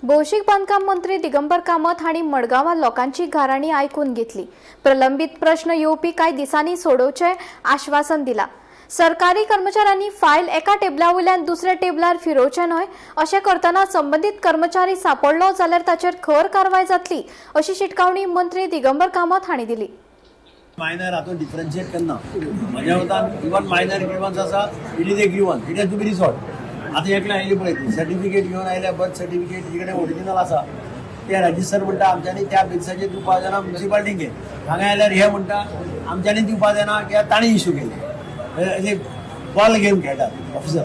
भौशीक बांधकाम मंत्री दिगंबर कामत हांणी मडगांवां लोकांची गाराणी आयकून घेतली। प्रलंबित प्रश्न येवपी कांय दिसांनी सोडोवचे आश्वासन दिला। सरकारी कर्मचाऱ्यांनी फायल एका टेबलावयल्यान दुसऱ्या टेबलार फिरोवचे न्हय, अशें करतना संबंधित कर्मचारी सांपडलो जाल्यार ताचेर खर कारवाय जातली, अशी शिटकावणी मंत्री दिगंबर कामत हांणी दिली। मायनर हातून डिफरन्शिएट करना म्हज्या मतान इवन मायनर ग्रीवन्स आसा it is a grievance it has to be resolve. आता एकल्या आयली पळय ती सर्टिफिकेट घेवन आयल्या बर्थ सर्टिफिकेट जी कडेन ओरिजिनल आसा ते रजिस्टर म्हणटा आमच्यांनी त्या बेसाचेर दिवपाक जायना म्युनिसिपालिटीक घे, हांगा आयल्यार हे म्हणटा आमच्यांनी दिवपाक जायना कित्याक ताणी इश्यू केले बॉल गेम खेळटात ऑफिसर।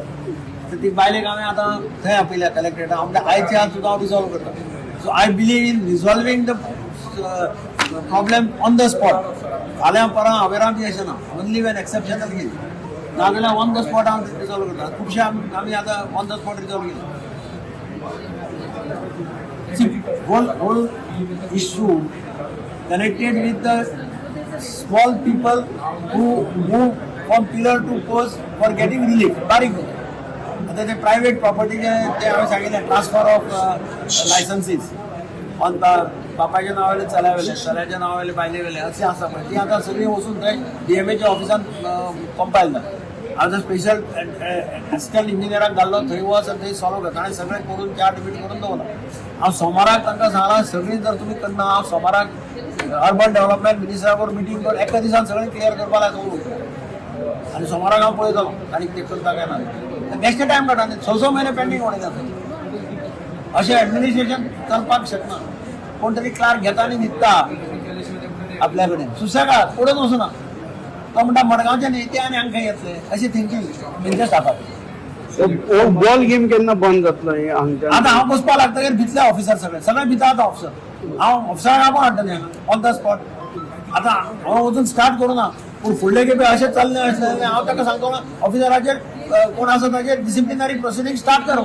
तर ती बायलेक हांवें आतां थंय आपयल्या कलेक्टरेटाक आमच्या आयच्या आज सुद्दां हांव रिजॉल्व करता। So I believe in resolving the problem on the spot. फाल्यां परां हांवें बी अशें ना, ओनली वेन एक्सेप्शनल केली नाजाल्यार ऑन द स्पॉट हांव रिजॉल्व करता। खुबशे आमी आतां ऑन द स्पॉट रिजॉल्व केली। Whole issue connected with the small people who move from pillar to post for getting relief बारीक। आता ते प्रायवेट प्रॉपर्टीचे ते हांवें सांगिल्लें ट्रान्सफर ऑफ लायसन्सीस ऑन बापाच्या नांवावेले चल्यावेले, चल्याच्या नांवावेले बायलेवेले अशें आसा पळय ती आतां सगळीं वचून थंय DMAच्या ऑफिसान कंपायल जाता। हांव स्पेशल एसिस्टंट इंजिनियराक घाल्लो थंय वच आनी थंय सॉल्व करता आनी सगळें करून चार्ट बीट करून दवरला। हांव सोमाराक तांकां सांगलां सगळीं जर तुमी करना हांव सोमाराक अर्बन डेव्हलपमेंट मिनिस्टरा मिटींग करून एका दिसान सगळें क्लियर करपा लागलो आनी सोमाराक हांव पळयतलो आनी ते करता काय ना। नेक्स्ट टायम काडटा न्ही 6 म्हयने पेंडींग उडयता अशें एडमिनिस्ट्रेशन चलपाक शकना। कोण तरी क्लार्क घेता आनी न्हिदता आपल्या कडेन सुसेगाद पडून वचना। तो म्हणटा मडगांवचे नेते आनी हांगा खंय येतले अशी थिंकींग तेंच्या स्टाफाक। बॉल गेम केन्ना बंद जातलो आतां हांव बसपा लागतकीर भितले ऑफिसर सगळे भिता आतां ऑफिसर। हांव ऑफिसराक आपोवन हाडटलें हांगा ऑन द स्पॉट। आतां हांव वचून स्टार्ट करूना पूण फुडले खेपे अशें चल्लें आसलें हांव ताका सांगतो ऑफिसराचेर कोण आसा ताचेर डिसिप्लिनरी प्रोसिडींग स्टार्ट कर।